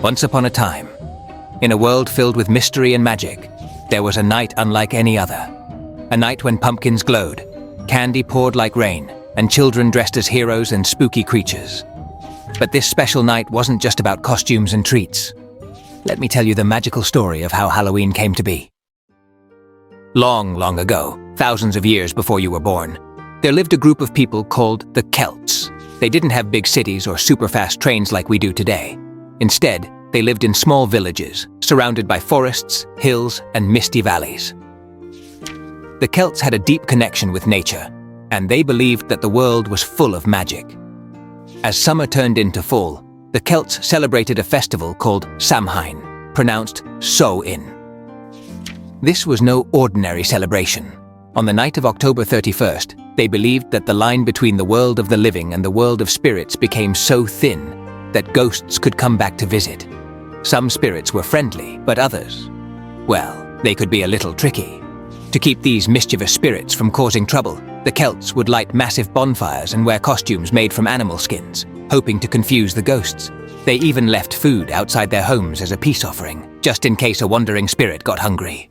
Once upon a time, in a world filled with mystery and magic, there was a night unlike any other. A night when pumpkins glowed, candy poured like rain, and children dressed as heroes and spooky creatures. But this special night wasn't just about costumes and treats. Let me tell you the magical story of how Halloween came to be. Long, long ago, thousands of years before you were born, there lived a group of people called the Celts. They didn't have big cities or super-fast trains like we do today. Instead, they lived in small villages, surrounded by forests, hills, and misty valleys. The Celts had a deep connection with nature, and they believed that the world was full of magic. As summer turned into fall, the Celts celebrated a festival called Samhain, pronounced So-in. This was no ordinary celebration. On the night of October 31st, they believed that the line between the world of the living and the world of spirits became so thin that ghosts could come back to visit. Some spirits were friendly, but others, well, they could be a little tricky. To keep these mischievous spirits from causing trouble, the Celts would light massive bonfires and wear costumes made from animal skins, hoping to confuse the ghosts. They even left food outside their homes as a peace offering, just in case a wandering spirit got hungry.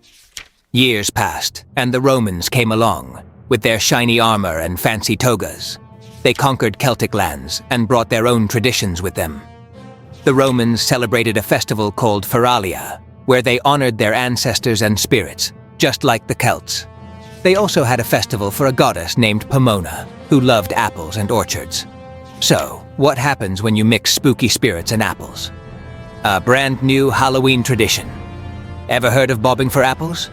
Years passed, and the Romans came along, with their shiny armor and fancy togas. They conquered Celtic lands and brought their own traditions with them. The Romans celebrated a festival called Feralia, where they honored their ancestors and spirits, just like the Celts. They also had a festival for a goddess named Pomona, who loved apples and orchards. So, what happens when you mix spooky spirits and apples? A brand new Halloween tradition. Ever heard of bobbing for apples?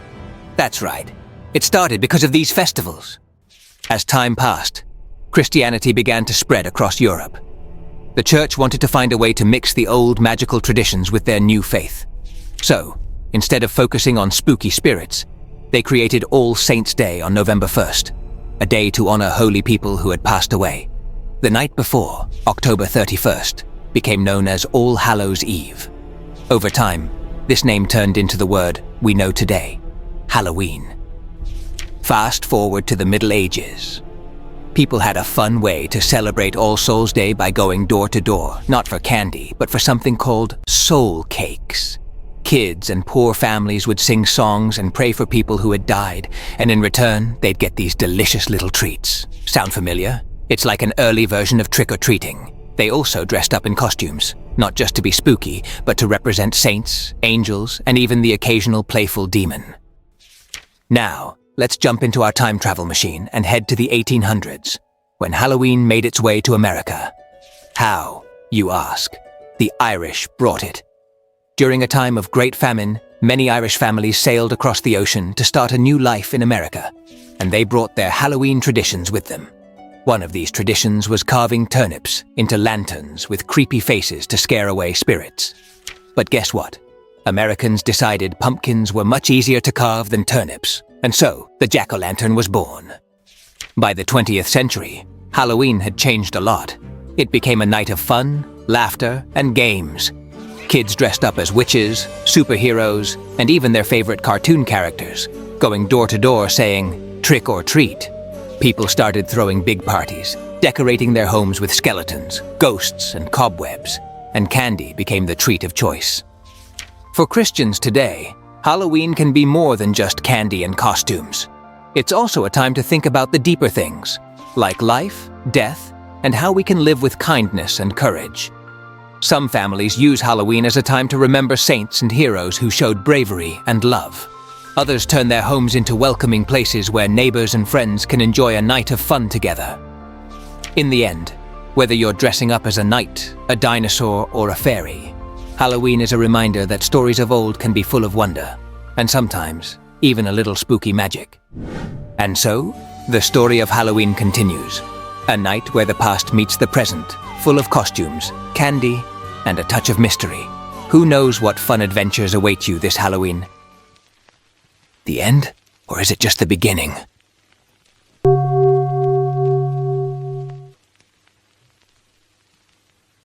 That's right. It started because of these festivals. As time passed, Christianity began to spread across Europe. The church wanted to find a way to mix the old magical traditions with their new faith. So, instead of focusing on spooky spirits, they created All Saints' Day on November 1st, a day to honor holy people who had passed away. The night before, October 31st, became known as All Hallows Eve. Over time, this name turned into the word we know today, Halloween. Fast forward to the Middle Ages. People had a fun way to celebrate All Souls' Day by going door to door, not for candy, but for something called soul cakes. Kids and poor families would sing songs and pray for people who had died, and in return, they'd get these delicious little treats. Sound familiar? It's like an early version of trick-or-treating. They also dressed up in costumes, not just to be spooky, but to represent saints, angels, and even the occasional playful demon. Now, let's jump into our time travel machine and head to the 1800s, when Halloween made its way to America. How, you ask? The Irish brought it. During a time of great famine, many Irish families sailed across the ocean to start a new life in America, and they brought their Halloween traditions with them. One of these traditions was carving turnips into lanterns with creepy faces to scare away spirits. But guess what? Americans decided pumpkins were much easier to carve than turnips, and so the jack-o'-lantern was born. By the 20th century, Halloween had changed a lot. It became a night of fun, laughter, and games. Kids dressed up as witches, superheroes, and even their favorite cartoon characters, going door to door saying, "Trick or treat." People started throwing big parties, decorating their homes with skeletons, ghosts, and cobwebs, and candy became the treat of choice. For Christians today, Halloween can be more than just candy and costumes. It's also a time to think about the deeper things, like life, death, and how we can live with kindness and courage. Some families use Halloween as a time to remember saints and heroes who showed bravery and love. Others turn their homes into welcoming places where neighbors and friends can enjoy a night of fun together. In the end, whether you're dressing up as a knight, a dinosaur, or a fairy, Halloween is a reminder that stories of old can be full of wonder, and sometimes even a little spooky magic. And so, the story of Halloween continues. A night where the past meets the present, full of costumes, candy, and a touch of mystery. Who knows what fun adventures await you this Halloween? The end? Or is it just the beginning?